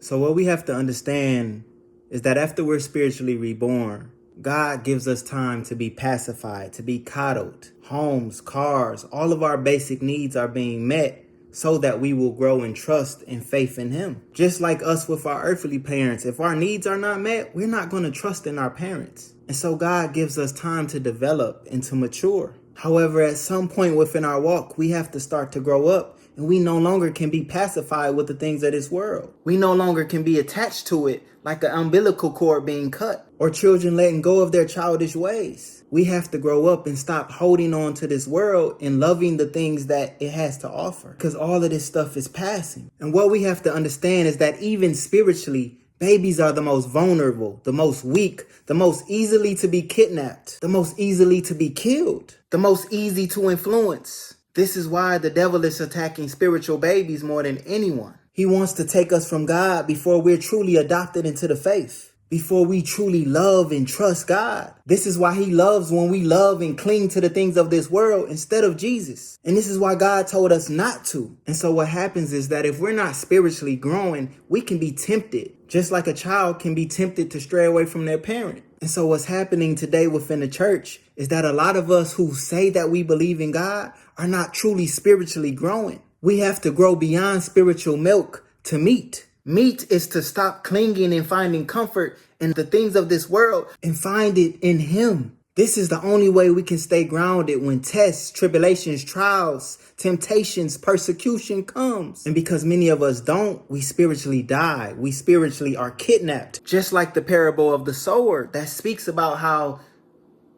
So what we have to understand is that after we're spiritually reborn, God gives us time to be pacified, to be coddled. Homes, cars, all of our basic needs are being met so that we will grow in trust and faith in Him. Just like us with our earthly parents, if our needs are not met, we're not going to trust in our parents. And so God gives us time to develop and to mature. However, at some point within our walk, we have to start to grow up, and we no longer can be pacified with the things of this world. We no longer can be attached to it like an umbilical cord being cut, or children letting go of their childish ways. We have to grow up and stop holding on to this world and loving the things that it has to offer, because all of this stuff is passing. And what we have to understand is that even spiritually, babies are the most vulnerable, the most weak, the most easily to be kidnapped, the most easily to be killed, the most easy to influence. This is why the devil is attacking spiritual babies more than anyone. He wants to take us from God before we're truly adopted into the faith, before we truly love and trust God. This is why He loves when we love and cling to the things of this world instead of Jesus. And this is why God told us not to. And so what happens is that if we're not spiritually growing, we can be tempted, just like a child can be tempted to stray away from their parent. And so what's happening today within the church is that a lot of us who say that we believe in God are not truly spiritually growing. We have to grow beyond spiritual milk to meat. Meat is to stop clinging and finding comfort in the things of this world and find it in Him. This is the only way we can stay grounded when tests, tribulations, trials, temptations, persecution comes. And because many of us don't, we spiritually die. We spiritually are kidnapped. Just like the parable of the sower that speaks about how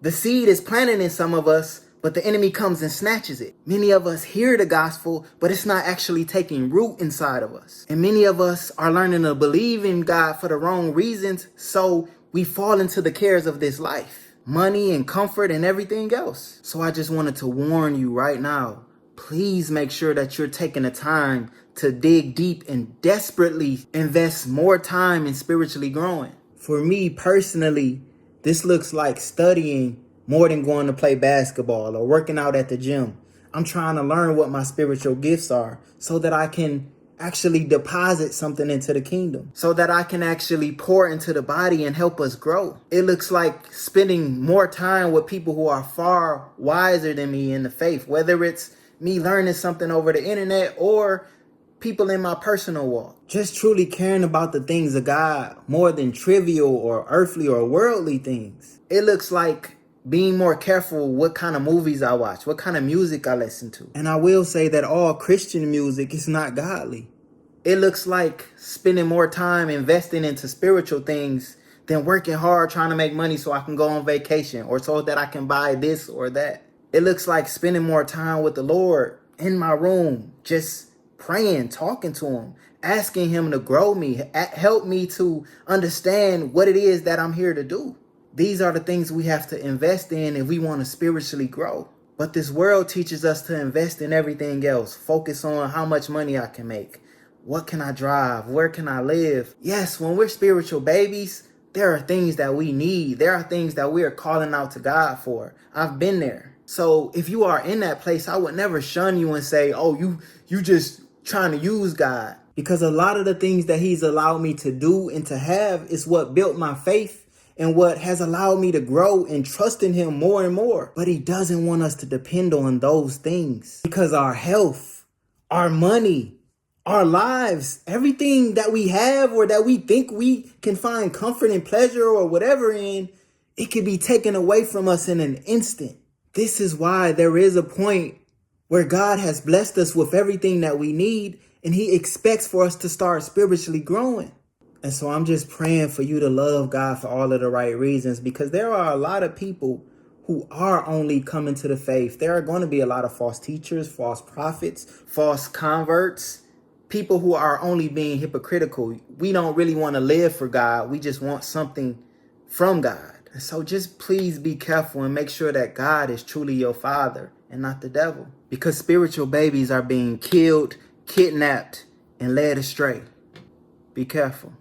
the seed is planted in some of us, but the enemy comes and snatches it. Many of us hear the gospel, but it's not actually taking root inside of us. And many of us are learning to believe in God for the wrong reasons, so we fall into the cares of this life, money and comfort and everything else. So I just wanted to warn you right now, please make sure that you're taking the time to dig deep and desperately invest more time in spiritually growing. For me personally, this looks like studying more than going to play basketball or working out at the gym. I'm trying to learn what my spiritual gifts are so that I can actually deposit something into the kingdom, so that I can actually pour into the body and help us grow. It looks like spending more time with people who are far wiser than me in the faith, whether it's me learning something over the internet or people in my personal walk. Just truly caring about the things of God more than trivial or earthly or worldly things. It looks like being more careful what kind of movies I watch, what kind of music I listen to. And I will say that all Christian music is not godly. It looks like spending more time investing into spiritual things than working hard trying to make money so I can go on vacation or so that I can buy this or that. It looks like spending more time with the Lord in my room, just praying, talking to Him, asking Him to grow me, help me to understand what it is that I'm here to do. These are the things we have to invest in if we want to spiritually grow. But this world teaches us to invest in everything else. Focus on how much money I can make. What can I drive? Where can I live? Yes, when we're spiritual babies, there are things that we need. There are things that we are calling out to God for. I've been there. So if you are in that place, I would never shun you and say, oh, you just trying to use God. Because a lot of the things that He's allowed me to do and to have is what built my faith and what has allowed me to grow and trust in Him more and more. But He doesn't want us to depend on those things, because our health, our money, our lives, everything that we have or that we think we can find comfort and pleasure or whatever in, it can be taken away from us in an instant. This is why there is a point where God has blessed us with everything that we need, and He expects for us to start spiritually growing. And so I'm just praying for you to love God for all of the right reasons, because there are a lot of people who are only coming to the faith. There are going to be a lot of false teachers, false prophets, false converts, people who are only being hypocritical. We don't really want to live for God. We just want something from God. And so just please be careful and make sure that God is truly your Father and not the devil, because spiritual babies are being killed, kidnapped, and led astray. Be careful.